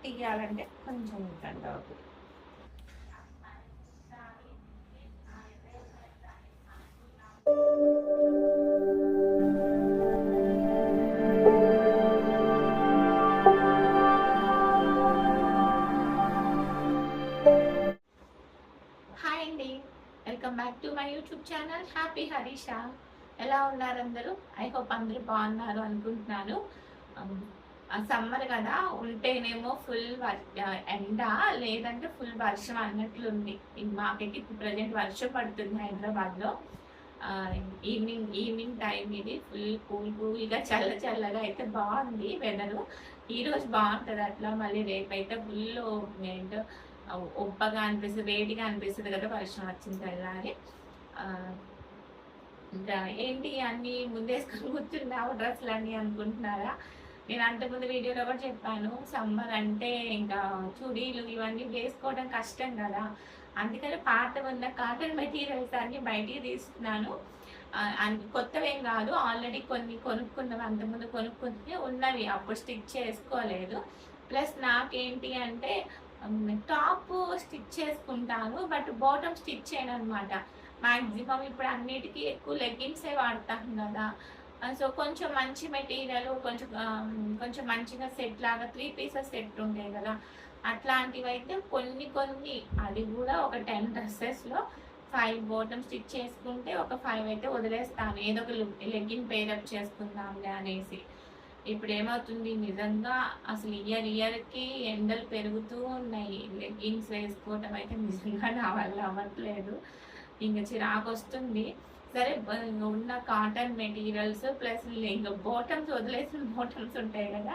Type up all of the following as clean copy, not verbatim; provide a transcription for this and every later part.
తీయాలంటే కొంచెం ఇబ్బంది అవుతుంది. హాయ్ అండి, welcome back to my YouTube channel happy Harisha. ఎలా ఉన్నారు అందరూ? ఐ హోప్ అందరూ బాగున్నారు అనుకుంటున్నాను. సమ్మర్ కదా, ఉంటేనేమో ఫుల్ ఎండ, లేదంటే ఫుల్ వర్షం అన్నట్లుంది. మాకైతే ఇప్పుడు ప్రజెంట్ వర్షం పడుతుంది హైదరాబాద్లో. ఈవినింగ్ టైం ఇది. ఫుల్ కూల్గా చల్లగా అయితే బాగుంది వెదరు. ఈరోజు బాగుంటుంది అట్లా. మళ్ళీ రేపైతే ఫుల్ ఏంటో ఉప్పగా అనిపిస్తుంది, వేడిగా అనిపిస్తుంది కదా వర్షం వచ్చింది తెల్లారి. ఇంకా ఏంటి అన్నీ ముందేసుకొని కూర్చున్నావు డ్రెస్సులు అన్నీ అనుకుంటున్నారా? నేను అంతకుముందు వీడియోలో కూడా చెప్పాను, సమ్మర్ అంటే ఇంకా చుడీలు ఇవన్నీ వేసుకోవడం కష్టం కదా, అందుకని పాత ఉన్న కాటన్ మెటీరియల్స్ అన్ని బయటికి తీస్తున్నాను. కొత్తవేం కాదు, ఆల్రెడీ కొన్ని కొనుక్కున్నవి, అంతకుముందు కొనుక్కుంటే ఉన్నవి, అప్పుడు స్టిచ్ చేసుకోలేదు. ప్లస్ నాకేంటి అంటే టాప్ స్టిచ్ చేసుకుంటాను, బట్ బాటమ్ స్టిచ్ చేయను అనమాట. మ్యాక్సిమం ఇప్పుడు అన్నిటికీ ఎక్కువ లెగ్గిన్సే వాడతాను కదా. సో కొంచెం మంచి మెటీరియల్, కొంచెం మంచిగా సెట్ లాగా 3 పీసెస్ సెట్ ఉంటాయి కదా, అట్లాంటివి అయితే కొన్ని అది కూడా ఒక 10 డ్రెస్సెస్లో 5 బాటమ్ స్టిచ్ చేసుకుంటే ఒక 5 అయితే వదిలేస్తాను, ఏదో ఒక లెగ్గిన్ పేరప్ చేసుకుందాంలే అనేసి. ఇప్పుడు ఏమవుతుంది, నిజంగా అసలు ఇయర్కి ఎండలు పెరుగుతూ ఉన్నాయి. లెగ్గిన్స్ వేసుకోవటం అయితే నిజంగా నా వల్ల అవ్వట్లేదు, ఇంకా చిరాకు వస్తుంది. సరే, ఉన్న కాటన్ మెటీరియల్స్ ప్లస్ ఇంకా బాటమ్స్, వదిలేసిన బాటమ్స్ ఉంటాయి కదా,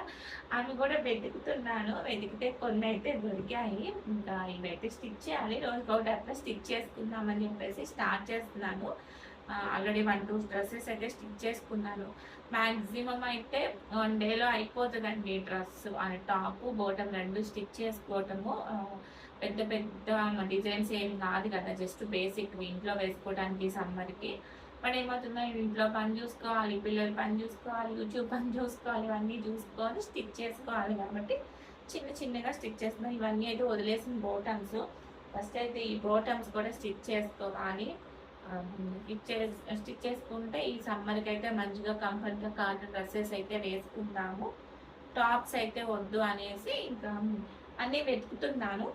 అవి కూడా వెతుకుతున్నాను. వెతికితే కొన్ని అయితే దొరికాయి. ఇంకా ఇవైతే స్టిచ్ చేయాలి, రోజుకొకటి అట్లా స్టిచ్ చేసుకుందామని చెప్పేసి స్టార్ట్ చేస్తున్నాను. ఆల్రెడీ 1-2 డ్రెస్సెస్ అయితే స్టిచ్ చేసుకున్నాను. మ్యాక్సిమం అయితే 1 డేలో అయిపోతుందండి డ్రెస్. టాప్ బాటమ్ 2 స్టిచ్ చేసుకోవటము. పెద్ద డిజైన్స్ ఏమి కాదు కదా, జస్ట్ బేసిక్ ఇంట్లో వేసుకోవడానికి సమ్మర్కి. బట్ ఏమవుతుందో, ఇంట్లో పని చూసుకోవాలి, పిల్లల పని చూసుకోవాలి, యూట్యూబ్ పని చూసుకోవాలి, ఇవన్నీ చూసుకొని స్టిచ్ చేసుకోవాలి కాబట్టి చిన్నగా స్టిచ్ చేస్తున్నాను. ఇవన్నీ అయితే వదిలేసిన బాటమ్స్. ఫస్ట్ అయితే ఈ బాటమ్స్ కూడా స్టిచ్ చేసుకోవాలి. స్టిచ్ చేసుకుంటే ఈ సమ్మర్కి అయితే మంచిగా కంఫర్ట్గా కాటన్ డ్రెస్సెస్ అయితే వేసుకుంటాము. టాప్స్ అయితే వద్దు అనేసి ఇంకా అన్నీ వెతుకుతున్నాను.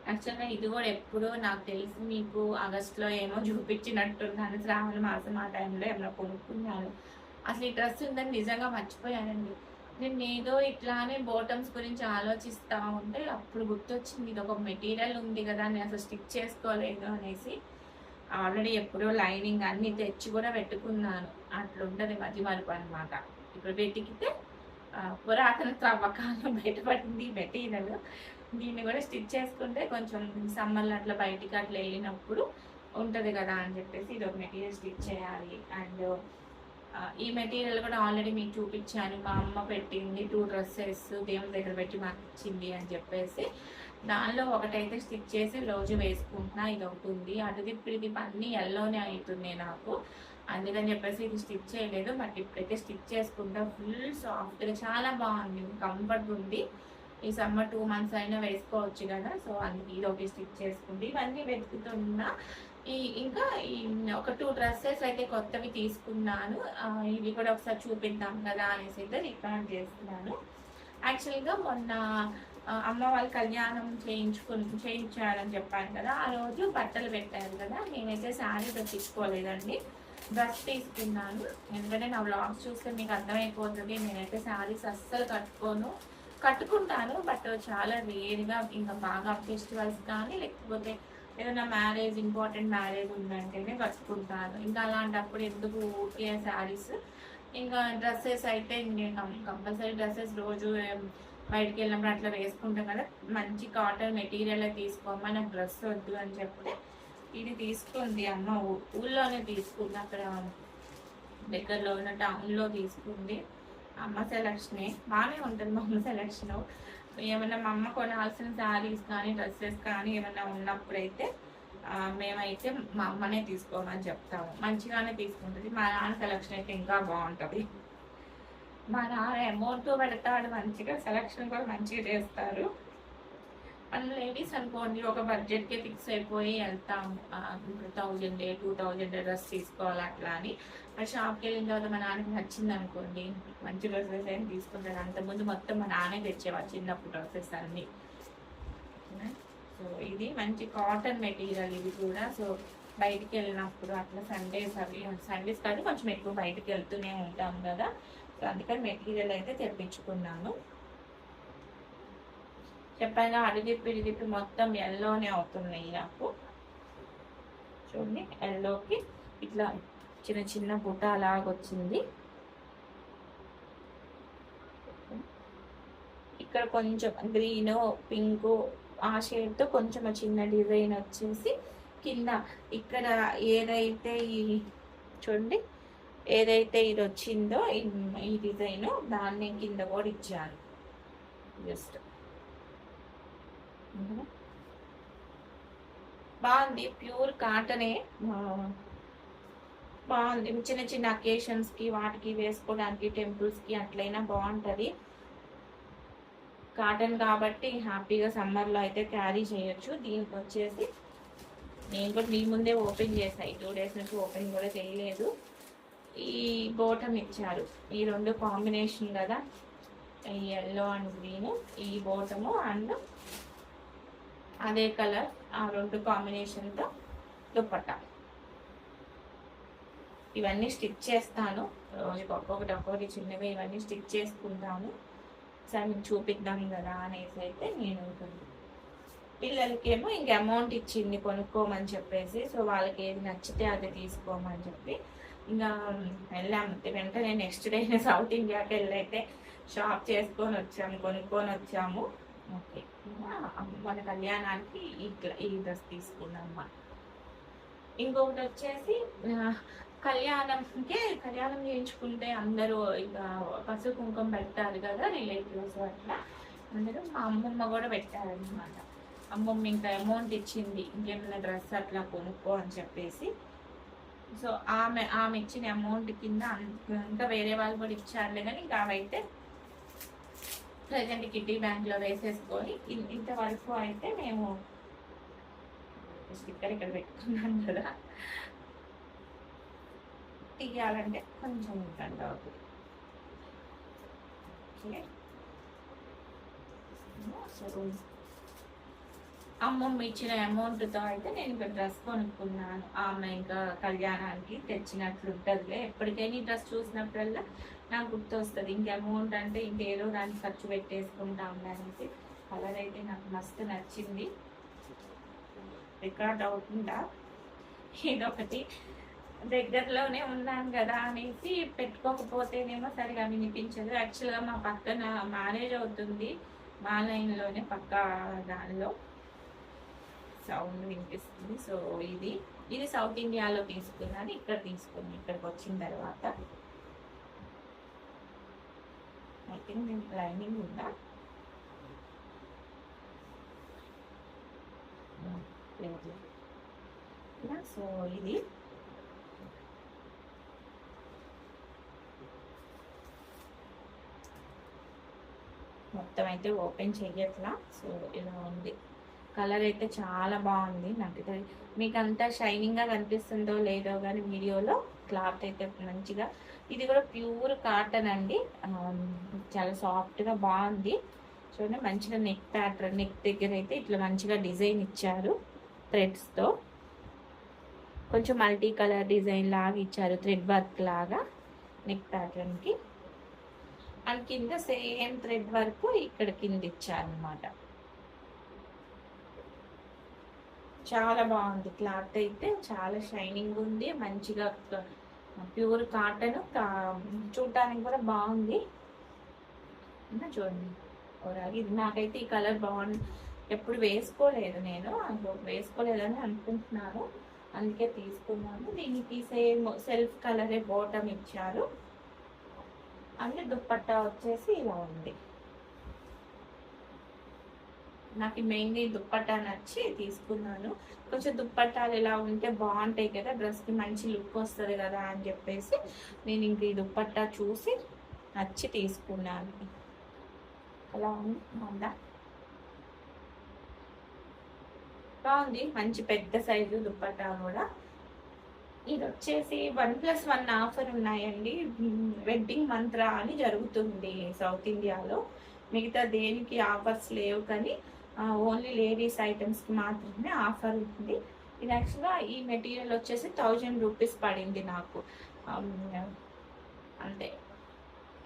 యాక్చువల్గా ఇది కూడా ఎప్పుడో నాకు తెలిసి మీకు ఆగస్టులో ఏమో చూపించినట్టున్నాను, శ్రావణ మాసం ఆ టైంలో ఏమైనా కొనుక్కున్నాను. అసలు ఈ డ్రెస్ ఉందని నిజంగా మర్చిపోయానండి. నేను ఏదో ఇట్లానే బాటమ్స్ గురించి ఆలోచిస్తూ ఉంటే అప్పుడు గుర్తొచ్చింది, ఇది ఒక మెటీరియల్ ఉంది కదా, నేను అసలు స్టిచ్ చేసుకోలేదు అనేసి. ఆల్రెడీ ఎప్పుడో లైనింగ్ అన్నీ తెచ్చి కూడా పెట్టుకున్నాను, అట్లుంటుంది మధ్యమరుపు అనమాట. ఇప్పుడు వెతికితే పురాతన త్రవ్వకాలం బయటపడింది మెటీరియల్. దీన్ని కూడా స్టిచ్ చేసుకుంటే కొంచెం సమ్మర్లో అట్లా బయటికి అట్లా వెళ్ళినప్పుడు ఉంటుంది కదా అని చెప్పేసి ఇది ఒక మెటీరియల్ స్టిచ్ చేయాలి. అండ్ ఈ మెటీరియల్ కూడా ఆల్రెడీ మీకు చూపించాను, మా అమ్మ పెట్టింది 2 డ్రెస్సెస్ దేవుని దగ్గర పెట్టి మాకు ఇచ్చింది అని చెప్పేసి. దానిలో ఒకటైతే స్టిచ్ చేసి రోజు వేసుకుంటున్నా, ఇది ఒకటి ఉంది. అటుది ఇది అన్నీ ఎల్లోనే అవుతుంది నాకు, అందుకని చెప్పేసి ఇది స్టిచ్ చేయలేదు. బట్ ఇప్పుడైతే స్టిచ్ చేసుకుంటా. ఫుల్ సాఫ్ట్గా చాలా బాగుంది, కంఫర్ట్ ఉంది. ఈ సమ్మర్ 2 మంత్స్ అయినా వేసుకోవచ్చు కదా, సో అందుకే ఇది ఒకటి స్టిచ్ చేసుకుంది. ఇవన్నీ వెతుకుతున్నా. ఇంకా ఒక 2 డ్రెస్సెస్ అయితే కొత్తవి తీసుకున్నాను, ఇవి కూడా ఒకసారి చూపిద్దాం కదా అనేసి అయితే రికార్డ్ చేస్తున్నాను. యాక్చువల్గా మొన్న అమ్మ వాళ్ళ కళ్యాణం చేయించాలని చెప్పాను కదా, ఆ రోజు బట్టలు పెట్టారు కదా, నేనైతే శారీ తెచ్చుకోలేదండి, డ్రెస్ తీసుకున్నాను. ఎందుకంటే నా వ్లాగ్స్ చూస్తే మీకు అర్థమైపోతుంది, నేనైతే శారీస్ అస్సలు కట్టుకుంటాను, బట్ చాలా రేర్గా. ఇంకా బాగా ఫెస్టివల్స్ కానీ లేకపోతే ఏదైనా మ్యారేజ్, ఇంపార్టెంట్ మ్యారేజ్ ఉందంటేనే కట్టుకుంటాను. ఇంకా అలాంటప్పుడు ఎందుకు ఊరికే శారీస్. ఇంకా డ్రెస్సెస్ అయితే నేను కంపల్సరీ డ్రెస్సెస్ రోజు బయటికి వెళ్ళినప్పుడు అట్లా వేసుకుంటాం కదా, మంచి కాటన్ మెటీరియల్ తీసుకోమా, నాకు డ్రెస్ వద్దు అని చెప్తే ఇది తీసుకుంది అమ్మ. ఊళ్ళోనే తీసుకుంది, అక్కడ దగ్గరలో ఉన్న టౌన్లో తీసుకుంది. అమ్మ సెలక్షనే బాగానే ఉంటుంది, మా అమ్మ సెలక్షన్. ఏమైనా మా అమ్మ కొనాల్సిన శారీస్ కానీ డ్రెస్సెస్ కానీ ఏమైనా ఉన్నప్పుడైతే మేమైతే మా అమ్మనే తీసుకోమని చెప్తాము, మంచిగానే తీసుకుంటుంది. మా నాన్న సెలక్షన్ అయితే ఇంకా బాగుంటుంది. మా నాన్న అమౌంట్ పెడతాడు, మంచిగా సెలక్షన్ కూడా మంచిగా చేస్తారు. మన లేడీస్ అనుకోండి ఒక బడ్జెట్కి ఫిక్స్ అయిపోయి వెళ్తాము, 1000 2000 డ్రెస్ తీసుకోవాలి అట్లా అని. ఆ షాప్కి వెళ్ళిన తర్వాత మా నాన్నకి నచ్చింది అనుకోండి, మంచి డ్రెస్సెస్ ఏం తీసుకుంటాను. అంతకుముందు మొత్తం మా నాన్నే తెచ్చేవాడు చిన్నప్పుడు డ్రెస్సెస్ అన్నీ. సో ఇది మంచి కాటన్ మెటీరియల్ ఇది కూడా. సో బయటికి వెళ్ళినప్పుడు అట్లా సండేస్ కాదు, కొంచెం ఎక్కువ బయటికి వెళ్తూనే ఉంటాం కదా, సో అందుకని మెటీరియల్ అయితే తెప్పించుకున్నాను. చెప్పాను అడిదిప్పి మొత్తం ఎల్లోనే అవుతున్నాయి నాకు. చూడండి ఎల్లోకి ఇట్లా చిన్న చిన్న బుట్ట అలాగొచ్చింది. ఇక్కడ కొంచెం గ్రీన్ పింక్ ఆ షేడ్తో కొంచెం చిన్న డిజైన్ వచ్చేసి కింద ఇక్కడ ఏదైతే ఈ చూడండి ఏదైతే ఇది వచ్చిందో ఈ డిజైన్ దాన్ని కింద కూడా ఇచ్చాను. జస్ట్ బాగుంది, ప్యూర్ కాటనే, బాగుంది. చిన్న చిన్న అకేషన్స్కి వాటికి వేసుకోవడానికి టెంపుల్స్కి అట్లయినా బాగుంటుంది. కాటన్ కాబట్టి హ్యాపీగా సమ్మర్లో అయితే క్యారీ చేయొచ్చు. దీనికి వచ్చేసి నేను కూడా మీ ముందే ఓపెన్ చేశాను, 2 days నుంచి ఓపెన్ కూడా చేయలేదు. ఈ బోటం ఇచ్చారు, ఈ రెండు కాంబినేషన్ కదా, ఈ ఎల్లో అండ్ గ్రీన్, ఈ బోటము అండ్ అదే కలర్, ఆ రెండు కాంబినేషన్తో దుప్పట్టా. ఇవన్నీ స్టిచ్ చేస్తాను, రోజుకి ఒక్కొక్కటి చిన్నగా ఇవన్నీ స్టిచ్ చేసుకుంటాను. సరే మీకు చూపిద్దాం కదా అనేసి అయితే నేను పిల్లలకేమో ఇంక అమౌంట్ ఇచ్చింది కొనుక్కోమని చెప్పేసి, సో వాళ్ళకి ఏది నచ్చితే అది తీసుకోమని చెప్పి ఇంకా వెళ్ళాము. వెంటనే నెక్స్ట్ డే సౌత్ ఇండియాకి వెళ్ళైతే షాప్ కొనుక్కొని వచ్చాము. ఓకే, మన కళ్యాణానికి ఈ డ్రెస్ తీసుకున్నాం అన్నమాట. ఇంకొకటి వచ్చేసి కళ్యాణం చేయించుకుంటే అందరూ ఇక పసుపు కుంకుమ పెడతారు కదా రిలేటివ్స్ అట్లా, అందరూ మా అమ్మమ్మ కూడా పెట్టారనమాట. అమ్మమ్మ ఇంకా అమౌంట్ ఇచ్చింది ఇంకేమైనా డ్రెస్ అట్లా కొనుక్కో అని చెప్పేసి. సో ఆమె ఇచ్చిన అమౌంట్ కింద ఇంకా వేరే వాళ్ళు కూడా ఇచ్చారులే, కానీ ఇంకా అవైతే ప్రజెంట్ కిడ్డీ బ్యాంక్లో వేసేసుకొని ఇంతవరకు అయితే మేము స్టిక్కర్ ఇక్కడ పెట్టుకున్నాం కదా, తీయాలంటే కొంచెం ఇబ్బంది అవుతుంది. సో అమ్మమ్మ ఇచ్చిన అమౌంట్తో అయితే నేను ఇంకా డ్రెస్ కొనుక్కున్నాను. ఆమె ఇంకా కళ్యాణానికి తెచ్చినట్లు ఉంటుందిలే, ఎప్పటికైనా డ్రెస్ చూసినప్పుడల్లా నాకు గుర్తు వస్తుంది. ఇంక అమౌంట్ అంటే ఇంకేదో దానికి ఖర్చు పెట్టేసుకుంటాం అనేసి. కలర్ అయితే నాకు మస్తు నచ్చింది. రికార్డ్ అవుతుందా, ఇదొకటి దగ్గరలోనే ఉన్నాను కదా అనేసి పెట్టుకోకపోతేనేమో సరిగా వినిపించదు. యాక్చువల్గా మా పక్కన మ్యారేజ్ అవుతుంది, మా లైన్లోనే పక్క దానిలో సౌండ్ వినిపిస్తుంది. సో ఇది సౌత్ ఇండియాలో తీసుకున్నాను, ఇక్కడికి వచ్చిన తర్వాత ఐ థింక్ నేను లైనింగ్ ఉందా లేదు. సో ఇది మొత్తం అయితే ఓపెన్ చెయ్యట్లా. సో ఇలా ఉంది, కలర్ అయితే చాలా బాగుంది. నాకు మీకు అంతా షైనింగ్గా కనిపిస్తుందో లేదో కానీ వీడియోలో క్లాత్ అయితే మంచిగా, ఇది కూడా ప్యూర్ కాటన్ అండి, చాలా సాఫ్ట్గా బాగుంది. చూడండి మంచిగా నెక్ ప్యాటర్న్, నెక్ దగ్గర అయితే ఇట్లా మంచిగా డిజైన్ ఇచ్చారు థ్రెడ్స్తో, కొంచెం మల్టీ కలర్ డిజైన్ లాగా ఇచ్చారు, థ్రెడ్ వర్క్ లాగా నెక్ ప్యాటర్న్కి. అండ్ కింద సేమ్ థ్రెడ్ వర్క్ ఇక్కడ కింద ఇచ్చారనమాట. చాలా బాగుంది, క్లాత్ అయితే చాలా షైనింగ్ ఉంది, మంచిగా ప్యూర్ కాటన్, చూడటానికి కూడా బాగుంది. చూడండి ఇది నాకైతే ఈ కలర్ బాగుంది, ఎప్పుడు వేసుకోలేదు నేను, వేసుకోలేదని అనుకుంటున్నాను, అందుకే తీసుకున్నాను. దీనికి సేమ్ సెల్ఫ్ కలరే బాటమ్ ఇచ్చారు, అంటే దుప్పట్టా వచ్చేసి ఇలా ఉంది. నాకు మెయిన్లీ దుప్పట్టా నచ్చి తీసుకున్నాను. కొంచెం దుప్పట్టాలు ఇలా ఉంటే బాగుంటాయి కదా, డ్రెస్కి మంచి లుక్ వస్తుంది కదా అని చెప్పేసి నేను ఇంక ఈ దుప్పట్టా చూసి నచ్చి తీసుకున్నాను. అలా ఉంది, బాగుంది. మంచి పెద్ద సైజు దుప్పట్టా కూడా. ఇది వచ్చేసి 1+1 ఆఫర్ ఉన్నాయండి. వెడ్డింగ్ మంత్ర అని జరుగుతుంది సౌత్ ఇండియాలో. మిగతా దేనికి ఆఫర్స్ లేవు, కానీ ఓన్లీ లేడీస్ ఐటమ్స్కి మాత్రమే ఆఫర్ ఉంది. ఇది యాక్చువల్గా ఈ మెటీరియల్ వచ్చేసి 1000 రూపీస్ పడింది నాకు. అంటే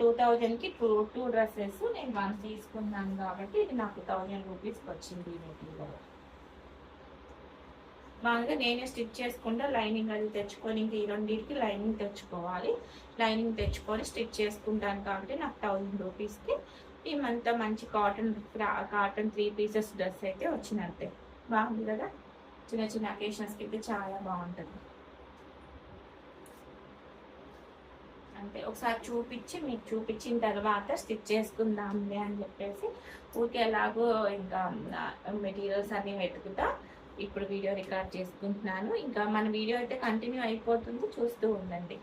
2000కి టూ డ్రెస్సెస్ నేను 1 తీసుకున్నాను కాబట్టి ఇది నాకు 1000 రూపీస్కి వచ్చింది ఈ మెటీరియల్. మామూలుగా నేనే స్టిచ్ చేసుకుంటా, లైనింగ్ అది తెచ్చుకొని ఇంక ఈ రెండింటికి లైనింగ్ తెచ్చుకోవాలి. లైనింగ్ తెచ్చుకొని స్టిచ్ చేసుకుంటాను కాబట్టి నాకు 1000 రూపీస్కి ఈమంతా మంచి కాటన్ 3 పీసెస్ డ్రెస్ అయితే వచ్చినట్టే. బాగుంది కదా, చిన్న చిన్న అకేషన్స్కి అయితే చాలా బాగుంటుంది. అంటే ఒకసారి చూపించి మీకు చూపించిన తర్వాత స్టిచ్ చేసుకుందాంలే అని చెప్పేసి ఊరికే ఎలాగో ఇంకా మెటీరియల్స్ అన్నీ వెతుకుతా ఇప్పుడు వీడియో రికార్డ్ చేసుకుంటున్నాను. ఇంకా మన వీడియో అయితే కంటిన్యూ అయిపోతుంది, చూస్తూ ఉండండి.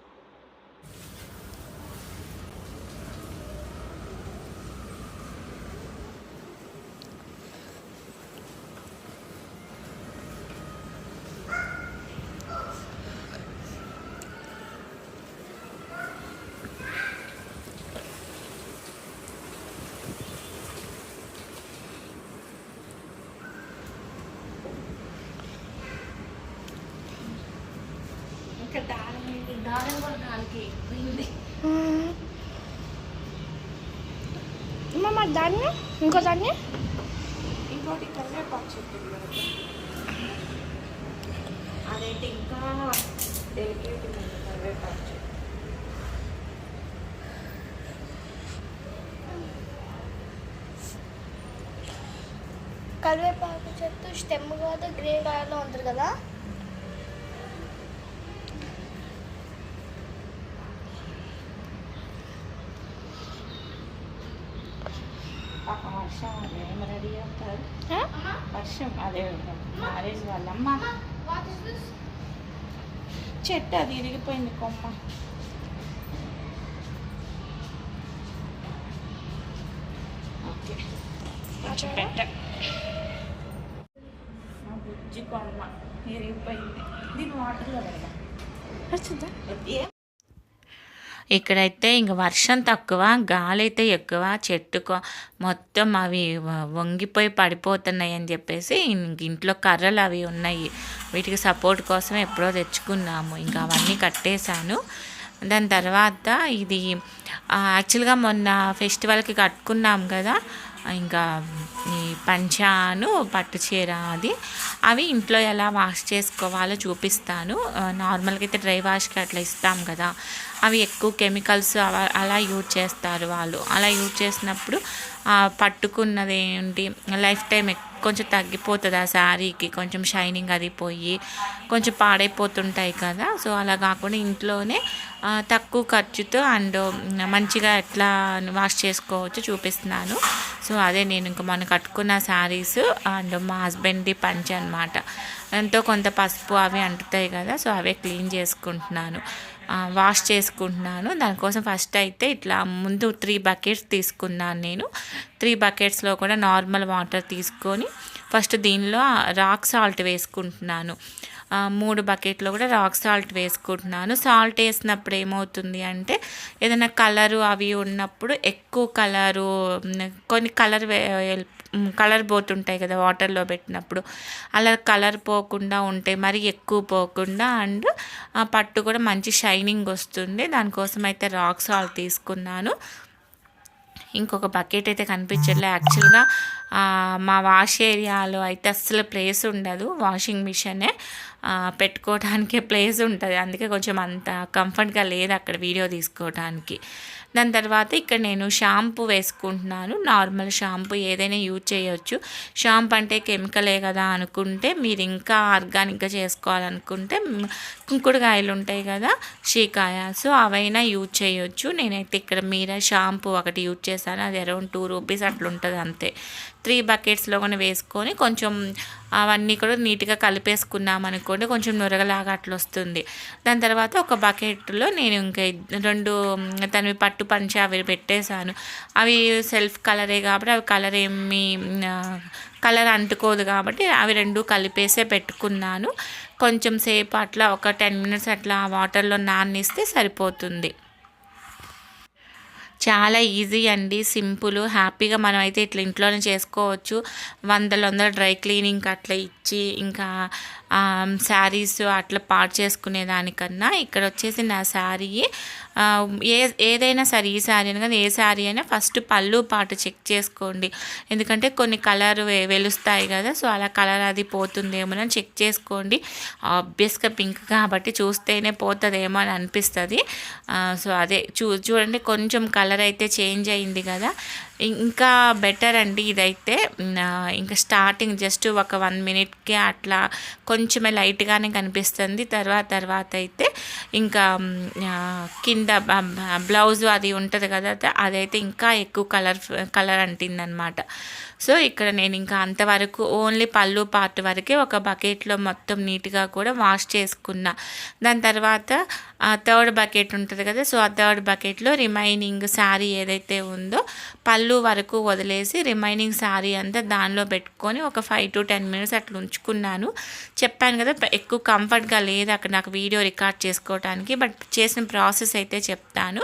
దారం కూడా కాలికి పోయింది. మరి దాన్ని ఇంకో దాన్ని ఇంకోటి కరివేపాకు చెట్టు అదైతే ఇంకా డెలికేట్ ఉంది. కరివేపాకు చెట్టు కరివేపాకు చెట్టు స్టెమ్ కాదు, గ్రే కలర్లో ఉంటుంది కదా. వర్షం అదే రెడీ అవుతారు. వర్షం అదే మ్యారేజ్ వాళ్ళమ్మ చెట్టు అది ఇరిగిపోయింది కొమ్మ. ఓకే పెట్ట బుజ్జి కొమ్మ ఇరిగిపోయింది. దీన్ని వాటర్లో పెడదాం. ఇక్కడైతే ఇంక వర్షం తక్కువ, గాలి అయితే ఎక్కువ, చెట్టుకు మొత్తం అవి వంగిపోయి పడిపోతున్నాయి అని చెప్పేసి ఇంట్లో కర్రలు అవి ఉన్నాయి, వీటికి సపోర్ట్ కోసం ఎప్పుడో తెచ్చుకున్నాము. ఇంకా అవన్నీ కట్టేశాను. దాని తర్వాత ఇది యాక్చువల్గా మొన్న ఫెస్టివల్కి కట్టుకున్నాం కదా, ఇంకా ఈ పంచాను పట్టు చీర అవి ఇంట్లో ఎలా వాష్ చేసుకోవాలో చూపిస్తాను. నార్మల్గా అయితే డ్రై వాష్కి అట్లా ఇస్తాం కదా, అవి ఎక్కువ కెమికల్స్ అలా యూజ్ చేస్తారు వాళ్ళు. అలా యూజ్ చేసినప్పుడు పట్టుకున్నది ఏంటి లైఫ్ టైం కొంచెం తగ్గిపోతుంది. ఆ శారీకి కొంచెం షైనింగ్ అది పోయి కొంచెం పాడైపోతుంటాయి కదా. సో అలా కాకుండా ఇంట్లోనే తక్కువ ఖర్చుతో అండ్ మంచిగా ఎట్లా వాష్ చేసుకోవచ్చో చూపిస్తున్నాను. సో అదే నేను ఇంకా మనం కట్టుకున్న శారీస్ అండ్ మా హస్బెండ్ది పంచ అనమాట. ఎంతో కొంత పసుపు అవి అంటుతాయి కదా, సో అవే క్లీన్ చేసుకుంటున్నాను, వాష్ చేసుకుంటున్నాను. దానికోసం ఫస్ట్ అయితే ఇట్లా ముందు 3 బకెట్స్ తీసుకున్నాను నేను. 3 బకెట్స్లో కూడా నార్మల్ వాటర్ తీసుకొని ఫస్ట్ దీనిలో రాక్ సాల్ట్ వేసుకుంటున్నాను. 3 బకెట్లో కూడా రాక్ సాల్ట్ వేసుకుంటున్నాను. సాల్ట్ వేసినప్పుడు ఏమవుతుంది అంటే ఏదైనా కలరు అవి ఉన్నప్పుడు ఎక్కువ కలరు కొన్ని కలర్ పోతుంటాయి కదా వాటర్లో పెట్టినప్పుడు, అలా కలర్ పోకుండా ఉంటాయి, మరి ఎక్కువ పోకుండా. అండ్ పట్టు కూడా మంచి షైనింగ్ వస్తుంది. దానికోసం అయితే రాక్ సాల్ట్ తీసుకున్నాను. ఇంకొక బకెట్ అయితే కనిపించట్లే. యాక్చువల్గా మా వాష్ ఏరియాలో అయితే అస్సలు ప్లేస్ ఉండదు, వాషింగ్ మిషనే పెట్టుకోవడానికి ప్లేస్ ఉంటుంది, అందుకే కొంచెం అంత కంఫర్ట్గా లేదు అక్కడ వీడియో తీసుకోవడానికి. దాని తర్వాత ఇక్కడ నేను షాంపూ వేసుకుంటున్నాను. నార్మల్ షాంపూ ఏదైనా యూజ్ చేయొచ్చు. షాంపూ అంటే కెమికలే కదా అనుకుంటే, మీరు ఇంకా ఆర్గానిక్గా చేసుకోవాలనుకుంటే కుంకుడుకాయలు ఉంటాయి కదా, షీకాయ, సో అవైనా యూజ్ చేయొచ్చు. నేనైతే ఇక్కడ మీరా షాంపూ ఒకటి యూజ్ చేశాను, అది అరౌండ్ 2 రూపీస్ అట్లా ఉంటుంది అంతే. 3 బకెట్స్లో కూడా వేసుకొని కొంచెం అవన్నీ కూడా నీట్గా కలిపేసుకున్నాం అనుకోండి, కొంచెం నురగలాగా అట్లా వస్తుంది. దాని తర్వాత ఒక బకెట్లో నేను ఇంకా 2 తనవి పట్టు పంచ అవి పెట్టేశాను. అవి సెల్ఫ్ కలరే కాబట్టి అవి కలర్ అంటుకోదు కాబట్టి అవి 2 కలిపేసే పెట్టుకున్నాను. కొంచెం సేపు అట్లా ఒక 10 మినిట్స్ అట్లా వాటర్లో నాననిస్తే సరిపోతుంది. చాలా ఈజీ అండి, సింపుల్, హ్యాపీగా మనం అయితే ఇట్లా ఇంట్లోనే చేసుకోవచ్చు. వందల డ్రై క్లీనింగ్ అట్లా ఇచ్చి ఇంకా శారీస్ అట్లా పాడు చేసుకునే దానికన్నా ఇక్కడ వచ్చేసి నా శారీ ఏదైనా సరే, ఈ శారీ అని కానీ ఏ శారీ అయినా ఫస్ట్ పళ్ళు పాటు చెక్ చేసుకోండి. ఎందుకంటే కొన్ని కలర్ వెలుస్తాయి కదా, సో అలా కలర్ అది పోతుందేమో అని చెక్ చేసుకోండి. ఆబ్వియస్గా పింక్ కాబట్టి చూస్తేనే పోతుందేమో అని అనిపిస్తుంది. సో అదే చూడండి, కొంచెం కలర్ అయితే చేంజ్ అయింది కదా, ఇంకా బెటర్ అండి ఇదైతే. ఇంకా స్టార్టింగ్ జస్ట్ ఒక 1 మినిట్కి అట్లా కొంచెమే లైట్గానే కనిపిస్తుంది. తర్వాత అయితే ఇంకా కింద బ్లౌజ్ అది ఉంటుంది కదా, అదైతే ఇంకా ఎక్కువ కలర్ అంటిందనమాట. సో ఇక్కడ నేను ఇంకా అంతవరకు ఓన్లీ పళ్ళు పార్ట్ వరకే ఒక బకెట్లో మొత్తం నీట్గా కూడా వాష్ చేసుకున్నా. దాని తర్వాత 3rd బకెట్ ఉంటుంది కదా, సో ఆ 3rd బకెట్లో రిమైనింగ్ శారీ ఏదైతే ఉందో పళ్ళు వరకు వదిలేసి రిమైనింగ్ శారీ అంతా దానిలో పెట్టుకొని ఒక 5 to 10 మినిట్స్ అట్లా ఉంచుకున్నాను. చెప్పాను కదా, ఎక్కువ కంఫర్ట్గా లేదు అక్కడ నాకు వీడియో రికార్డ్ చేసుకోవడానికి, బట్ చేసిన ప్రాసెస్ అయితే చెప్తాను.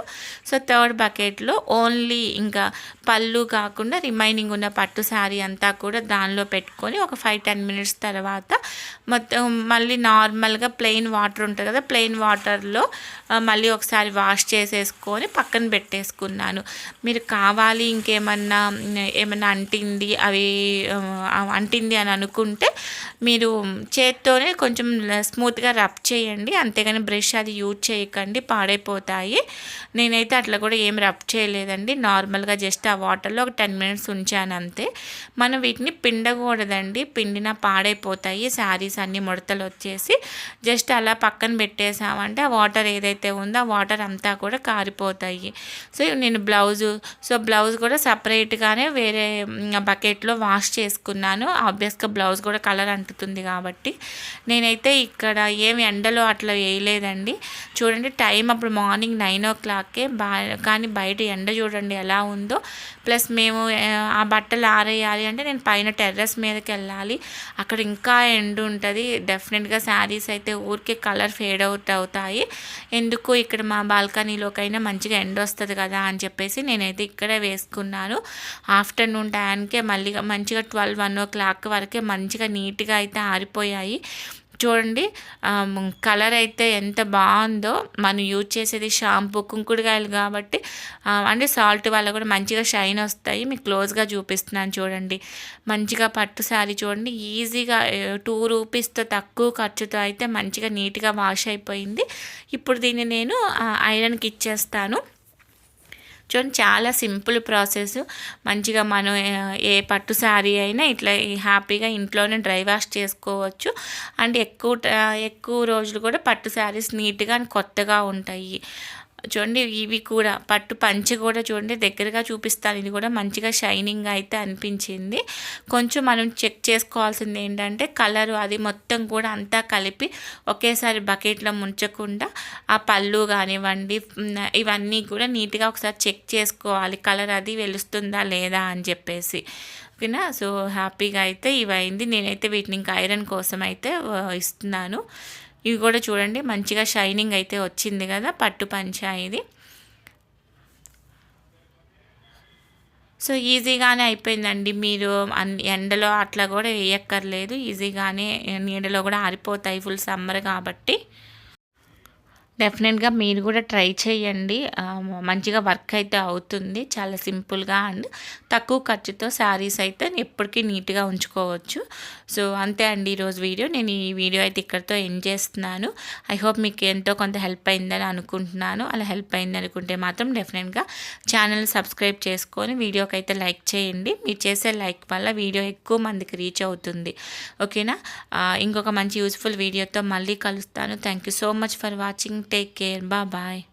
సో 3rd బకెట్లో ఓన్లీ ఇంకా పళ్ళు కాకుండా రిమైనింగ్ ఉన్న పట్టు శారీ అంతా కూడా దానిలో పెట్టుకొని ఒక 5-10 మినిట్స్ తర్వాత మొత్తం మళ్ళీ నార్మల్గా ప్లెయిన్ వాటర్ ఉంటుంది కదా, ప్లెయిన్ వాటర్లో మళ్ళీ ఒకసారి వాష్ చేసేసుకొని పక్కన పెట్టేసుకున్నాను. మీరు కావాలి ఇంకేమన్నా అంటింది అని అనుకుంటే మీరు చేత్తోనే కొంచెం స్మూత్గా రబ్ చేయండి, అంతేగాని బ్రష్ అది యూజ్ చేయకండి, పాడైపోతాయి. నేనైతే అట్లా కూడా ఏం రబ్ చేయలేదండి, నార్మల్గా జస్ట్ ఆ వాటర్లో ఒక 10 మినిట్స్ ఉంచాను అంతే. మనం వీటిని పిండకూడదండి, పిండినా పాడైపోతాయి శారీస్ అన్ని ముడతలు వచ్చేసి. జస్ట్ అలా పక్కన పెట్టేసామంటే ఆ వాటర్ ఏదైతే ఉందో ఆ వాటర్ అంతా కూడా కారిపోతాయి. సో నేను బ్లౌజ్ కూడా సపరేట్గానే వేరే బకెట్లో వాష్ చేసుకున్నాను. ఆబ్వియస్గా బ్లౌజ్ కూడా కలర్ అంటుతుంది కాబట్టి నేనైతే ఇక్కడ ఏమి ఎండలో అట్లా వేయలేదండి. చూడండి టైం అప్పుడు మార్నింగ్ 9 o'clockకే కానీ బయట ఎండ చూడండి ఎలా ఉందో. ప్లస్ మేము ఆ బట్టలు ఆరేయాలి అంటే నేను పైన టెర్రస్ మీదకి వెళ్ళాలి, అక్కడ ఇంకా ఎండ ఉంటుంది. డెఫినెట్గా శారీస్ అయితే ఊరికే కలర్ ఫేడ్ అవుట్ అవుతాయి. ఎందుకు ఇక్కడ మా బాల్కనీలోకైనా మంచిగా ఎండ వస్తుంది కదా అని చెప్పేసి నేనైతే ఇక్కడే వేసుకున్నాను. ఆఫ్టర్నూన్ టైంకే మళ్ళీ మంచిగా 12-1 o'clock వరకే మంచిగా నీట్గా అయితే ఆరిపోయాయి. చూడండి కలర్ అయితే ఎంత బాగుందో. మనం యూజ్ చేసేది షాంపూ కుంకుడుకాయలు కాబట్టి అంటే సాల్ట్ వల్ల కూడా మంచిగా షైన్ వస్తాయి. మీకు క్లోజ్గా చూపిస్తున్నాను చూడండి. మంచిగా పట్టు శారీ చూడండి, ఈజీగా 2 రూపీస్తో తక్కువ ఖర్చుతో అయితే మంచిగా నీట్గా వాష్ అయిపోయింది. ఇప్పుడు దీన్ని నేను ఐరన్కి ఇచ్చేస్తాను. చూడండి చాలా సింపుల్ ప్రాసెస్. మంచిగా మనం ఏ పట్టు శారీ అయినా ఇట్లా హ్యాపీగా ఇంట్లోనే డ్రై వాష్ చేసుకోవచ్చు. అండ్ ఎక్కువ రోజులు కూడా పట్టు శారీస్ నీట్గా కొత్తగా ఉంటాయి. చూడండి ఇవి కూడా పట్టు పంచి కూడా చూడండి దగ్గరగా చూపిస్తాను. ఇది కూడా మంచిగా షైనింగ్ అయితే అనిపించింది. కొంచెం మనం చెక్ చేసుకోవాల్సింది ఏంటంటే కలరు అది మొత్తం కూడా అంతా కలిపి ఒకేసారి బకెట్లో ముంచకుండా ఆ పళ్ళు కానివ్వండి ఇవన్నీ కూడా నీట్గా ఒకసారి చెక్ చేసుకోవాలి, కలర్ అది వెలుస్తుందా లేదా అని చెప్పేసి. ఓకేనా. సో హ్యాపీగా అయితే ఇవి అయింది. నేనైతే వీటిని ఇంకా ఐరన్ కోసం అయితే ఇస్తున్నాను. ఇవి కూడా చూడండి మంచిగా షైనింగ్ అయితే వచ్చింది కదా పట్టు పంచా ఇది. సో ఈజీగానే అయిపోయిందండి. మీరు ఎండలో అట్లా కూడా వేయక్కర్లేదు, ఈజీగానే నీడలో కూడా ఆరిపోతాయి ఫుల్ సమ్మర్ కాబట్టి. డెఫినెట్గా మీరు కూడా ట్రై చేయండి, మంచిగా వర్క్ అయితే అవుతుంది. చాలా సింపుల్గా అండ్ తక్కువ ఖర్చుతో శారీస్ అయితే ఎప్పటికీ నీట్గా ఉంచుకోవచ్చు. సో అంతే అండి ఈరోజు వీడియో. నేను ఈ వీడియో అయితే ఇక్కడితో ఎండ్ చేస్తున్నాను. ఐ హోప్ మీకు ఎంతో కొంత హెల్ప్ అయిందని అనుకుంటున్నాను. అలా హెల్ప్ అయింది అనుకుంటే మాత్రం డెఫినెట్గా ఛానల్ సబ్స్క్రైబ్ చేసుకొని వీడియోకి అయితే లైక్ చేయండి. మీరు చేసే లైక్ వల్ల వీడియో ఎక్కువ మందికి రీచ్ అవుతుంది. ఓకేనా. ఇంకొక మంచి యూస్ఫుల్ వీడియోతో మళ్ళీ కలుస్తాను. Thank you so much for watching. Take care. Bye bye.